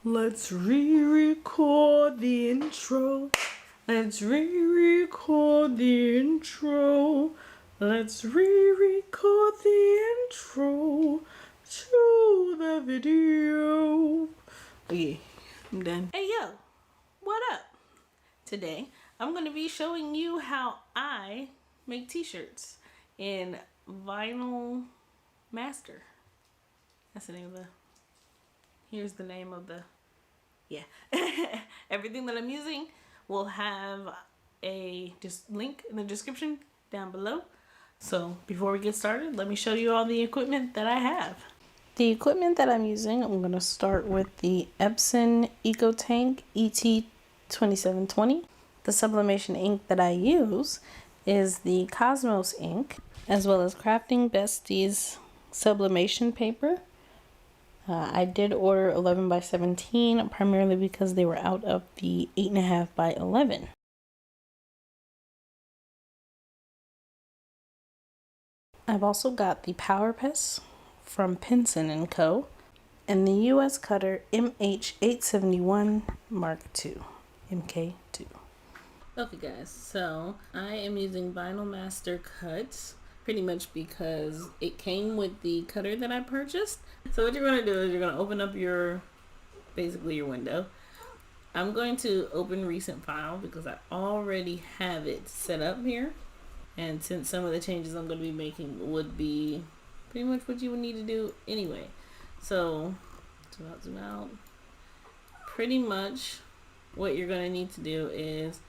Let's re-record the intro. Let's re-record the intro. Let's re-record the intro to the video. Okay, I'm done. Hey yo, what up? Today, I'm going to be showing you how I make t-shirts in Vinyl Master. That's the name of the... Here's the name of the... Yeah. Everything that I'm using will have a link in the description down below. So before we get started, let me show you all the equipment that I have. The equipment that I'm using, I'm going to start with the Epson ET-2720. The sublimation ink that I use is the Cosmos ink, as well as Crafting Bestie's Sublimation Paper. I did order 11 by 17 primarily because they were out of the 8.5 by 11. I've also got the Power Press from Pinson & Co. and the US Cutter MH871 Mark II, MK2. Okay guys, so I am using Vinyl Master cuts pretty much because it came with the cutter that I purchased. So what you're going to do is you're going to open up basically your window. I'm going to open recent file because I already have it set up here. And since some of the changes I'm going to be making would be pretty much what you would need to do anyway. So, zoom out. Pretty much what you're going to need to do is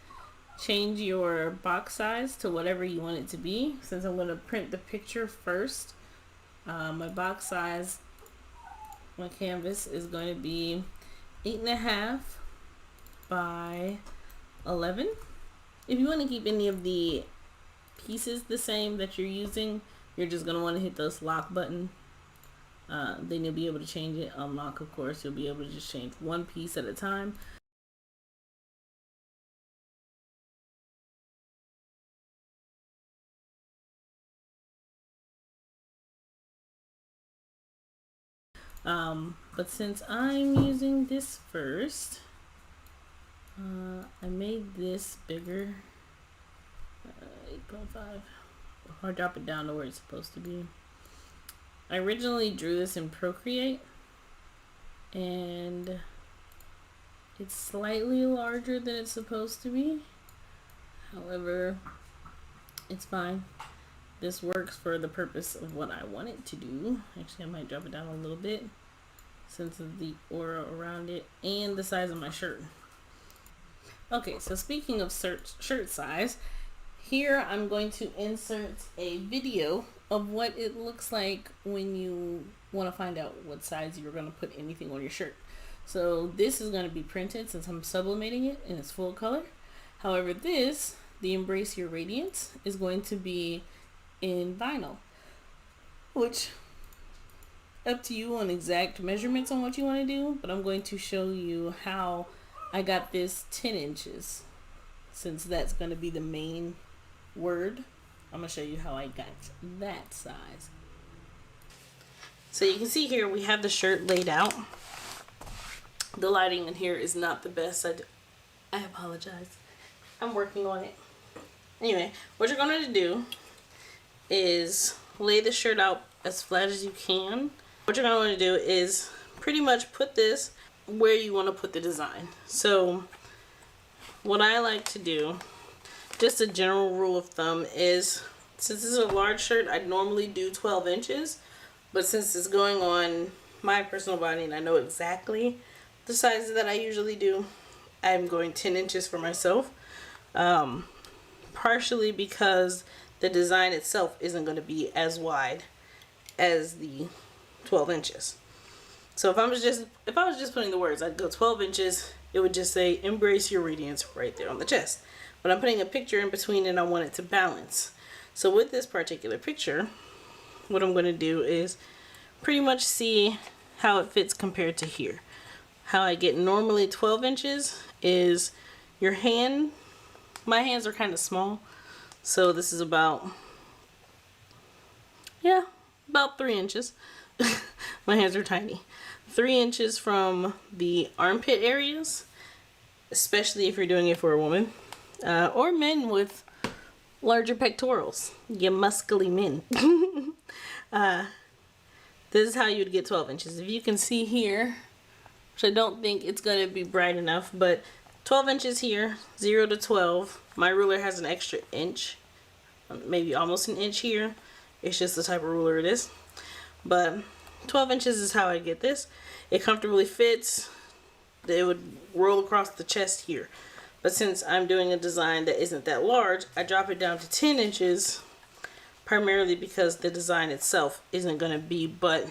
change your box size to whatever you want it to be. Since I'm going to print the picture first, my box size, my canvas is going to be 8.5 by 11. If you want to keep any of the pieces the same that you're using, you're just going to want to hit this lock button. Then you'll be able to change it. Unlock, of course, you'll be able to just change one piece at a time. But since I'm using this first, I made this bigger, 8.5. I'll drop it down to where it's supposed to be. I originally drew this in Procreate, and it's slightly larger than it's supposed to be. However, it's fine. This works for the purpose of what I want it to do. Actually, I might drop it down a little bit since of the aura around it and the size of my shirt. Okay, so speaking of shirt size, here I'm going to insert a video of what it looks like when you want to find out what size you're going to put anything on your shirt. So this is going to be printed since I'm sublimating it in its full color. However, this, the Embrace Your Radiance, is going to be in vinyl, which up to you on exact measurements on what you want to do, but I'm going to show you how I got this 10 inches since that's going to be the main word. I'm going to show you how I got that size. So you can see here we have the shirt laid out. The lighting in here is not the best. I apologize. I'm working on it. Anyway, what you're going to do is lay the shirt out as flat as you can. What you're going to want to do is pretty much put this where you want to put the design. So what I like to do, just a general rule of thumb, is since this is a large shirt, I normally do 12 inches. But since it's going on my personal body and I know exactly the sizes that I usually do, I'm going 10 inches for myself. Partially because the design itself isn't going to be as wide as the 12 inches. So if I was just putting the words, I'd go 12 inches. It would just say Embrace Your Radiance right there on the chest. But I'm putting a picture in between and I want it to balance. So with this particular picture, what I'm going to do is pretty much see how it fits compared to here. How I get normally 12 inches is your hand. My hands are kind of small. So this is about 3 inches. My hands are tiny. 3 inches from the armpit areas, especially if you're doing it for a woman, or men with larger pectorals, you muscly men. This is how you'd get 12 inches. If you can see here, which I don't think it's going to be bright enough, but 12 inches here, 0 to 12. My ruler has an extra inch, maybe almost an inch here. It's just the type of ruler it is. But 12 inches is how I get this. It comfortably fits. It would roll across the chest here. But since I'm doing a design that isn't that large, I drop it down to 10 inches, primarily because the design itself isn't going to be but,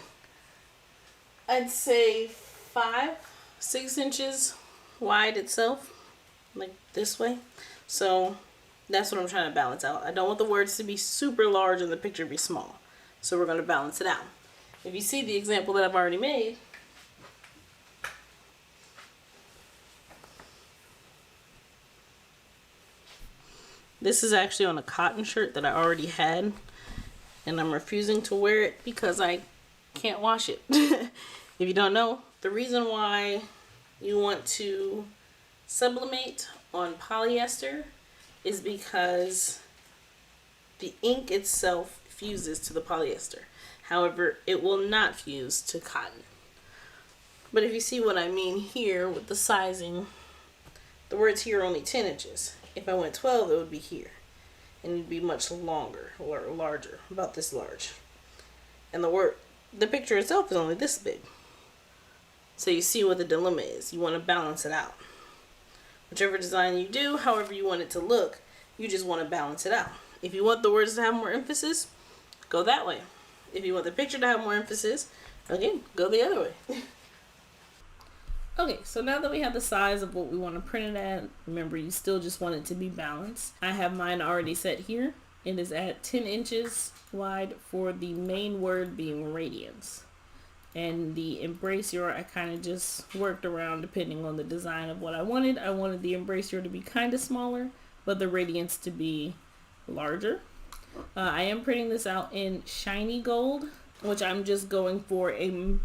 I'd say 5-6 inches wide itself, like this way. So that's what I'm trying to balance out. I don't want the words to be super large and the picture be small. So we're going to balance it out. If you see the example that I've already made, this is actually on a cotton shirt that I already had, and I'm refusing to wear it because I can't wash it. If you don't know, the reason why you want to sublimate on polyester is because the ink itself fuses to the polyester. However, it will not fuse to cotton. But if you see what I mean here with the sizing, the words here are only 10 inches. If I went 12, it would be here. And it'd be much longer or larger, about this large. And the picture itself is only this big. So you see what the dilemma is. You want to balance it out. Whichever design you do, however you want it to look, you just want to balance it out. If you want the words to have more emphasis, go that way. If you want the picture to have more emphasis, again, go the other way. Okay, so now that we have the size of what we want to print it at, remember you still just want it to be balanced. I have mine already set here. It is at 10 inches wide for the main word being radiance. And the embrasure I kind of just worked around depending on the design of what I wanted. I wanted the embrasure to be kind of smaller, but the radiance to be larger. I am printing this out in shiny gold, which I'm just going for a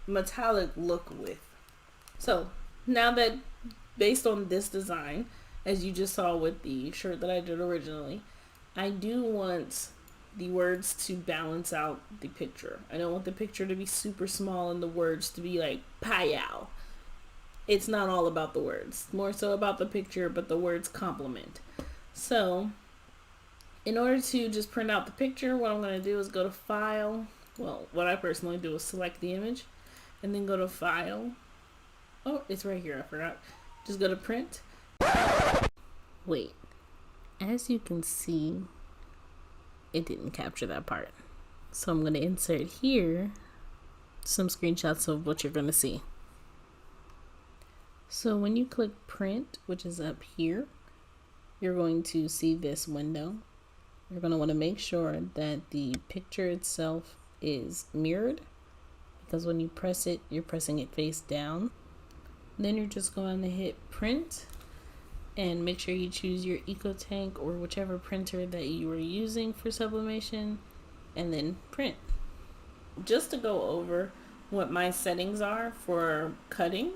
metallic look with. So now that, based on this design, as you just saw with the shirt that I did originally, I do want the words to balance out the picture. I don't want the picture to be super small and the words to be like "Payao." It's not all about the words, more so about the picture, but the words complement. So in order to just print out the picture, what I'm going to do is go to File. Well, what I personally do is select the image and then go to File. Oh, it's right here. I forgot. Just go to Print. Wait. As you can see, it didn't capture that part. So I'm going to insert here some screenshots of what you're going to see. So when you click Print, which is up here, you're going to see this window. You're going to want to make sure that the picture itself is mirrored, because when you press it, you're pressing it face down. Then you're just going to hit Print and make sure you choose your EcoTank or whichever printer that you are using for sublimation, and then Print. Just to go over what my settings are for cutting,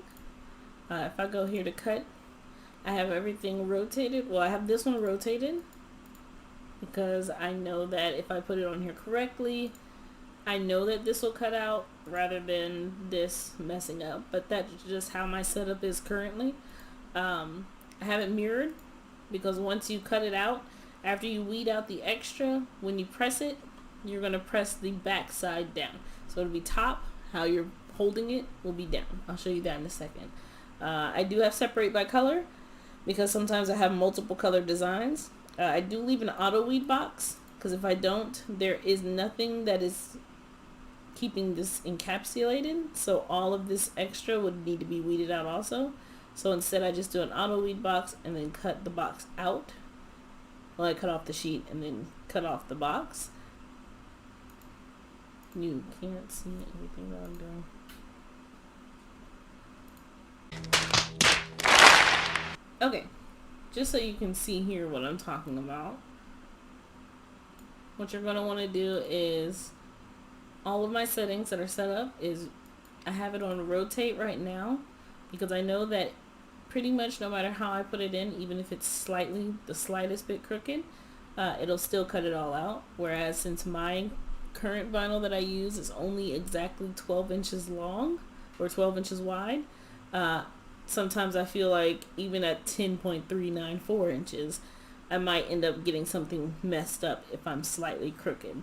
if I go here to cut, I have everything rotated. Well, I have this one rotated because I know that if I put it on here correctly, I know that this will cut out rather than this messing up, but that's just how my setup is currently. I have it mirrored because once you cut it out, after you weed out the extra, when you press it, you're going to press the back side down. So it'll be top, how you're holding it will be down. I'll show you that in a second. I do have separate by color because sometimes I have multiple color designs. I do leave an auto weed box because if I don't, there is nothing that is keeping this encapsulated, so all of this extra would need to be weeded out also. So instead I just do an auto weed box and then cut the box out. Well, I cut off the sheet and then cut off the box. You can't see everything that I'm doing. Okay, just so you can see here what I'm talking about, what you're going to want to do is all of my settings that are set up is I have it on rotate right now because I know that pretty much no matter how I put it in, even if it's slightly the slightest bit crooked, it'll still cut it all out. Whereas since my current vinyl that I use is only exactly 12 inches long or 12 inches wide, sometimes I feel like even at 10.394 inches, I might end up getting something messed up if I'm slightly crooked.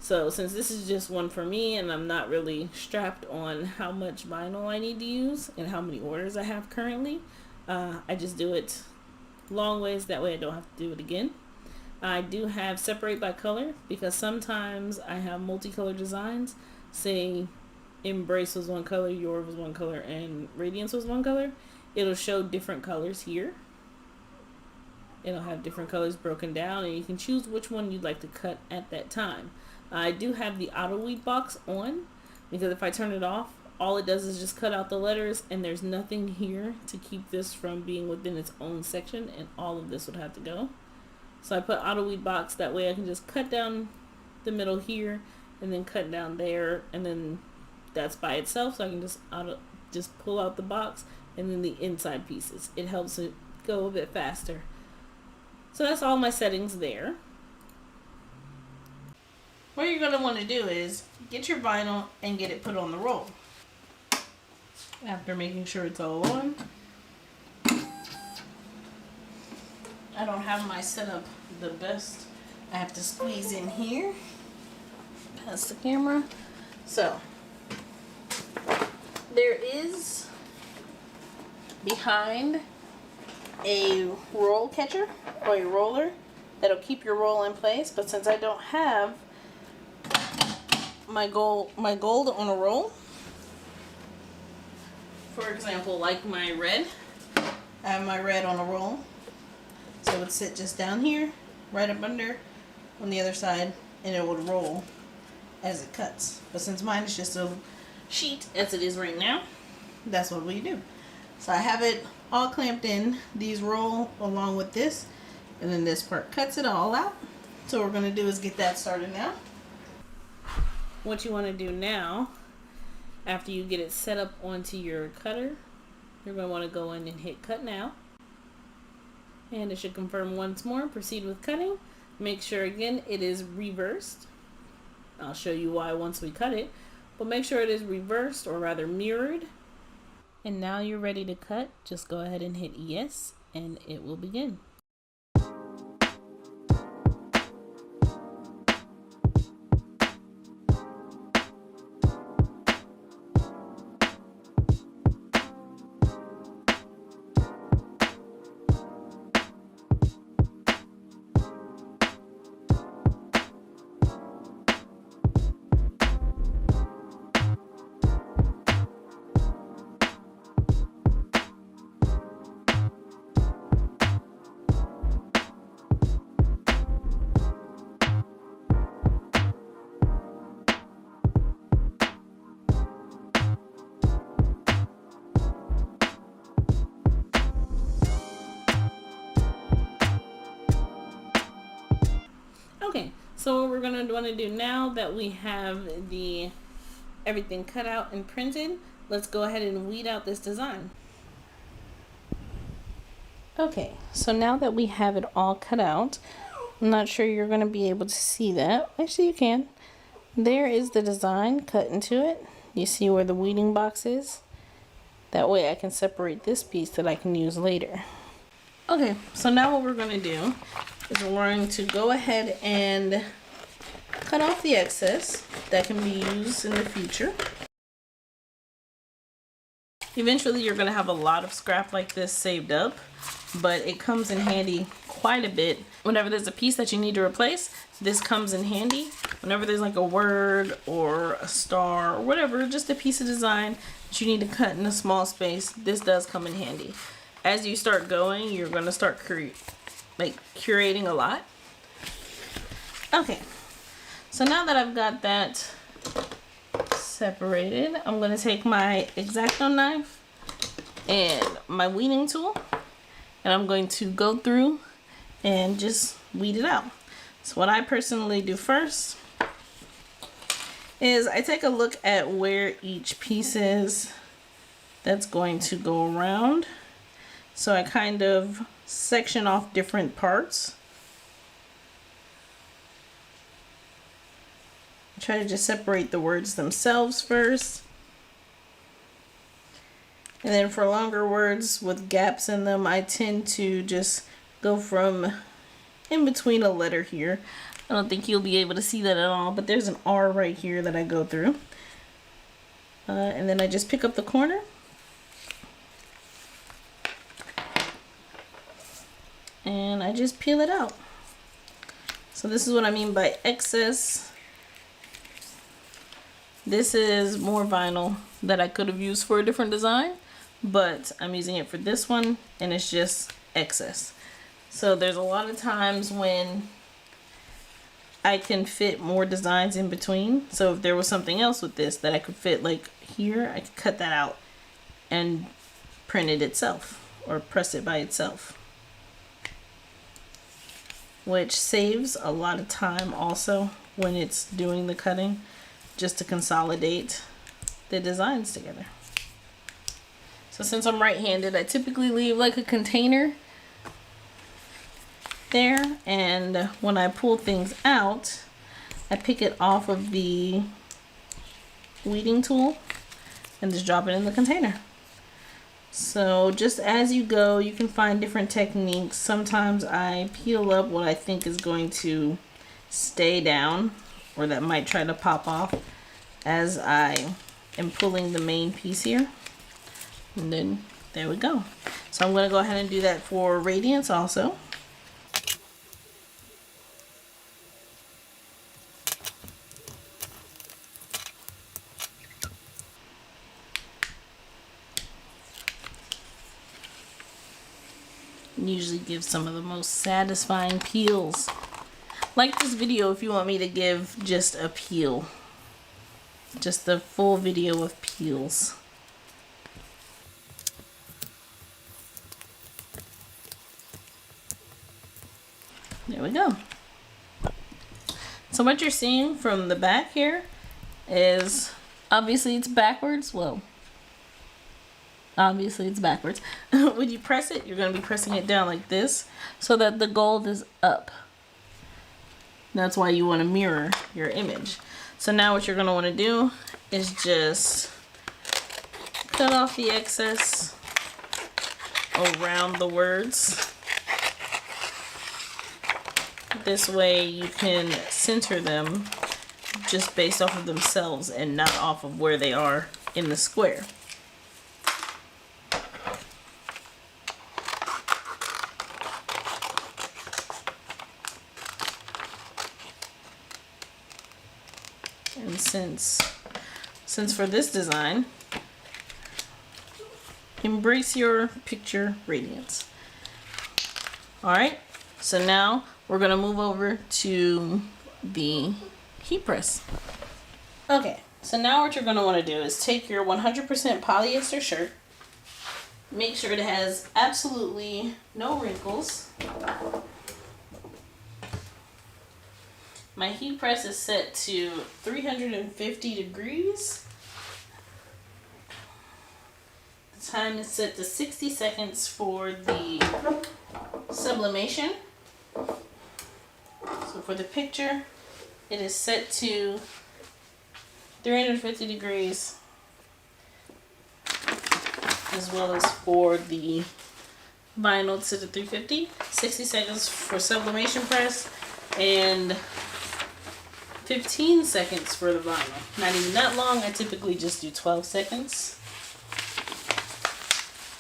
So since this is just one for me and I'm not really strapped on how much vinyl I need to use and how many orders I have currently, I just do it long ways. That way I don't have to do it again. I do have separate by color because sometimes I have multicolor designs. Say Embrace was one color, Yours was one color, and Radiance was one color. It'll show different colors here. It'll have different colors broken down, and you can choose which one you'd like to cut at that time. I do have the auto weed box on because if I turn it off, all it does is just cut out the letters, and there's nothing here to keep this from being within its own section, and all of this would have to go. So I put auto weed box, that way I can just cut down the middle here and then cut down there, and then that's by itself, so I can just pull out the box and then the inside pieces. It helps it go a bit faster. So that's all my settings there. What you're going to want to do is get your vinyl and get it put on the roll. After making sure it's all on. I don't have my setup the best. I have to squeeze in here past the camera. So there is behind a roll catcher or a roller that'll keep your roll in place, but since I don't have my gold on a roll, for example, like my red, I have my red on a roll, so it would sit just down here, right up under on the other side, and it would roll as it cuts. But since mine is just a sheet as it is right now, that's what we do. So I have it all clamped in. These roll along with this, and then this part cuts it all out. So what we're going to do is get that started now. What you want to do now, after you get it set up onto your cutter, you're going to want to go in and hit cut now. And it should confirm once more. Proceed with cutting. Make sure again it is reversed. I'll show you why once we cut it. But make sure it is reversed, or rather mirrored. And now you're ready to cut. Just go ahead and hit yes, and it will begin. Okay, so what we're going to want to do now that we have everything cut out and printed, let's go ahead and weed out this design. Okay, so now that we have it all cut out, I'm not sure you're going to be able to see that. Actually, you can. There is the design cut into it. You see where the weeding box is? That way I can separate this piece that I can use later. Okay, so now what we're going to do is we're going to go ahead and cut off the excess that can be used in the future. Eventually you're going to have a lot of scrap like this saved up, but it comes in handy quite a bit. Whenever there's a piece that you need to replace, this comes in handy. Whenever there's like a word or a star or whatever, just a piece of design that you need to cut in a small space, this does come in handy. As you start going, you're going to start curating a lot. Okay, so now that I've got that separated, I'm going to take my X-Acto knife and my weeding tool, and I'm going to go through and just weed it out. So what I personally do first is I take a look at where each piece is that's going to go around. So I kind of section off different parts. I try to just separate the words themselves first. And then for longer words with gaps in them, I tend to just go from in between a letter here. I don't think you'll be able to see that at all, but there's an R right here that I go through. And then I just pick up the corner. And I just peel it out. So this is what I mean by excess. This is more vinyl that I could have used for a different design, but I'm using it for this one and it's just excess. So there's a lot of times when I can fit more designs in between. So if there was something else with this that I could fit like here, I could cut that out and print it itself or press it by itself, which saves a lot of time also when it's doing the cutting, just to consolidate the designs together. So since I'm right-handed, I typically leave like a container there, and when I pull things out, I pick it off of the weeding tool and just drop it in the container. So just as you go, you can find different techniques. Sometimes I peel up what I think is going to stay down or that might try to pop off as I am pulling the main piece here. And then there we go. So I'm going to go ahead and do that for radiance also. Usually give some of the most satisfying peels. Like this video if you want me to give just a peel. Just the full video of peels. There we go. So what you're seeing from the back here is, obviously it's backwards. Well, obviously it's backwards. When you press it, you're going to be pressing it down like this so that the gold is up. That's why you want to mirror your image. So now what you're going to want to do is just cut off the excess around the words. This way you can center them just based off of themselves and not off of where they are in the square. And since for this design, embrace your picture radiance. Alright, so now we're going to move over to the heat press. Okay, so now what you're going to want to do is take your 100% polyester shirt, make sure it has absolutely no wrinkles. My heat press is set to 350 degrees. The time is set to 60 seconds for the sublimation. So for the picture, it is set to 350 degrees, as well as for the vinyl set to 350. 60 seconds for sublimation press, and 15 seconds for the vinyl. Not even that long. I typically just do 12 seconds.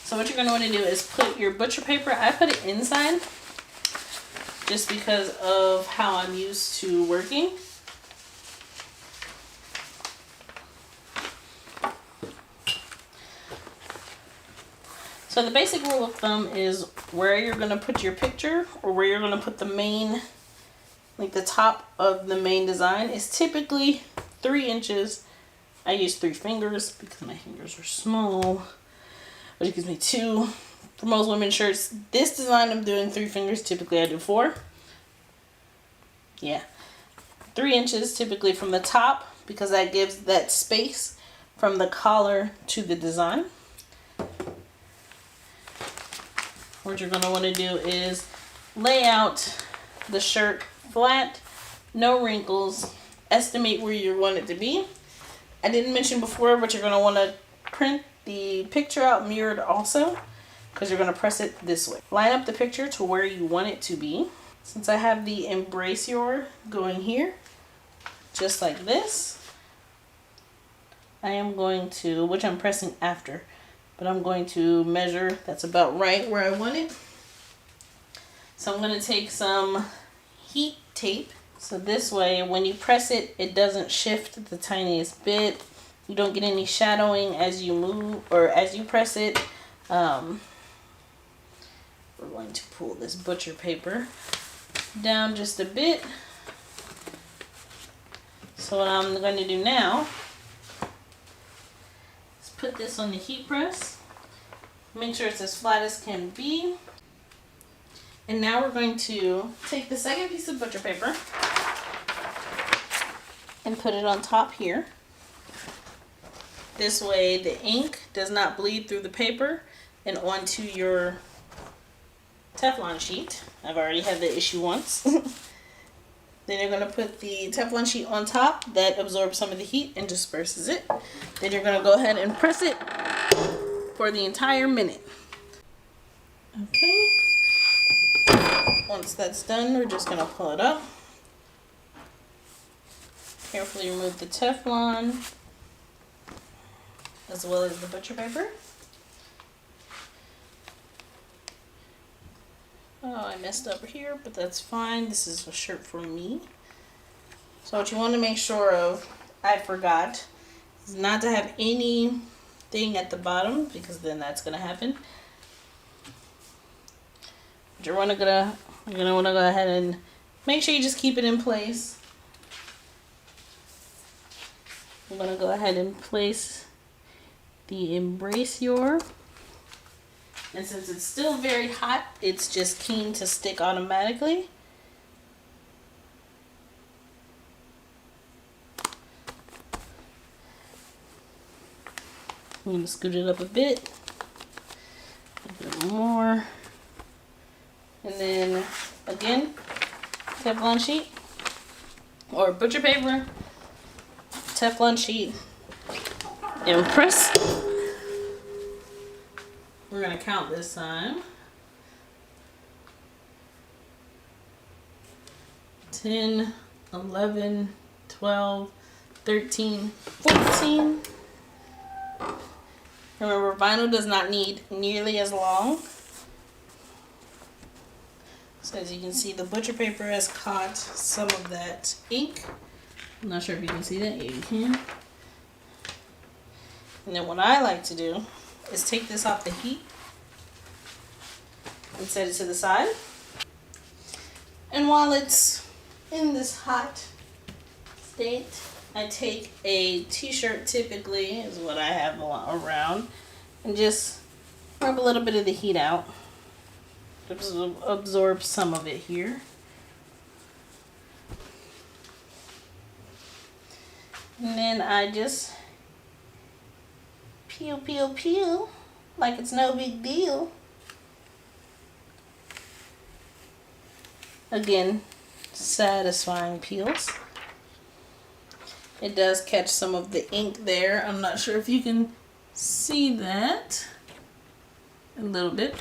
So what you're going to want to do is put your butcher paper, I put it inside just because of how I'm used to working. So the basic rule of thumb is where you're going to put your picture, or where you're going to put the main, like the top of the main design, is typically 3 inches. I use 3 fingers because my fingers are small, which gives me 2. For most women's shirts, this design I'm doing 3 fingers. Typically I do 4. Yeah. 3 inches typically from the top because that gives that space from the collar to the design. What you're going to want to do is lay out the shirt flat, no wrinkles, estimate where you want it to be. I didn't mention before, but you're going to want to print the picture out mirrored also, because you're going to press it this way. Line up the picture to where you want it to be. Since I have the embrace your going here, just like this, I am going to, which I'm pressing after, but I'm going to measure, that's about right where I want it. So I'm going to take some heat tape, so this way when you press it, it doesn't shift the tiniest bit. You don't get any shadowing as you move or as you press it. We're going to pull this butcher paper down just a bit. So what I'm going to do now is put this on the heat press. Make sure it's as flat as can be. And now we're going to take the second piece of butcher paper and put it on top here. This way the ink does not bleed through the paper and onto your Teflon sheet. I've already had the issue once. Then you're going to put the Teflon sheet on top. That absorbs some of the heat and disperses it. Then you're going to go ahead and press it for the entire minute. Okay. Once that's done, we're just going to pull it up. Carefully remove the Teflon as well as the butcher paper. Oh, I messed up here, but that's fine. This is a shirt for me. So what you want to make sure of, I forgot, is not to have anything at the bottom, because then that's going to happen. But you're going to want to go ahead and make sure you just keep it in place. I'm going to go ahead and place the embrace your. And since it's still very hot, it's just keen to stick automatically. I'm going to scoot it up a bit more. And then again, Teflon sheet or butcher paper, Teflon sheet, and press. We're going to count this time. 10, 11, 12, 13, 14. Remember, vinyl does not need nearly as long. So as you can see, the butcher paper has caught some of that ink. I'm not sure if you can see that. Yeah, you can. And then what I like to do is take this off the heat and set it to the side. And while it's in this hot state, I take a t-shirt, typically is what I have around, and just rub a little bit of the heat out. Absorb some of it here. And then I just peel, peel, peel like it's no big deal. Again, satisfying peels. It does catch some of the ink there. I'm not sure if you can see that a little bit.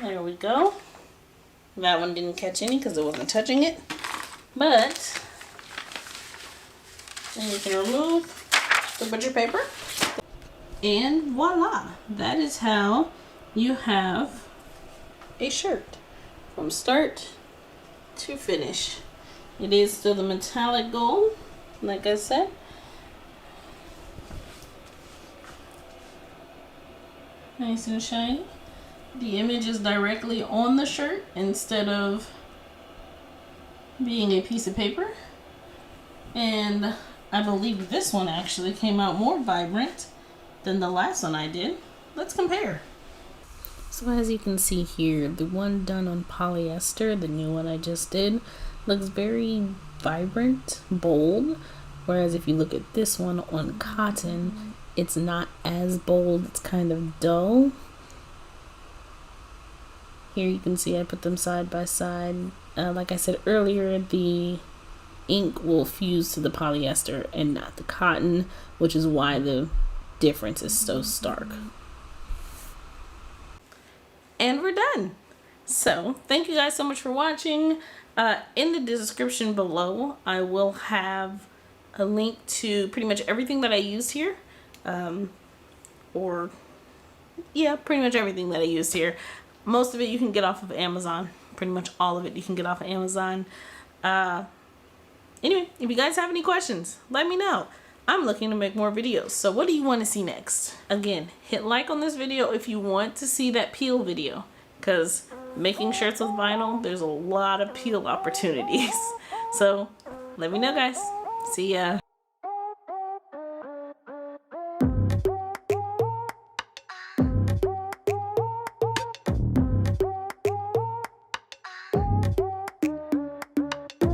There we go. That one didn't catch any because it wasn't touching it. But then you can remove the butcher paper. And voila! That is how you have a shirt from start to finish. It is still the metallic gold, like I said. Nice and shiny. The image is directly on the shirt instead of being a piece of paper. And I believe this one actually came out more vibrant than the last one I did. Let's compare. So as you can see here, the one done on polyester, the new one I just did, looks very vibrant, bold. Whereas if you look at this one on cotton, it's not as bold, it's kind of dull. Here you can see I put them side by side. Like I said earlier, the ink will fuse to the polyester and not the cotton, which is why the difference is so stark. And we're done. So thank you guys so much for watching. In the description below, I will have a link to pretty much everything that I used here. Pretty much everything that I used here. Most of it you can get off of Amazon. Pretty much all of it you can get off of Amazon. Anyway, if you guys have any questions, let me know. I'm looking to make more videos. So what do you want to see next? Again, hit like on this video if you want to see that peel video. Because making shirts with vinyl, there's a lot of peel opportunities. So let me know, guys. See ya.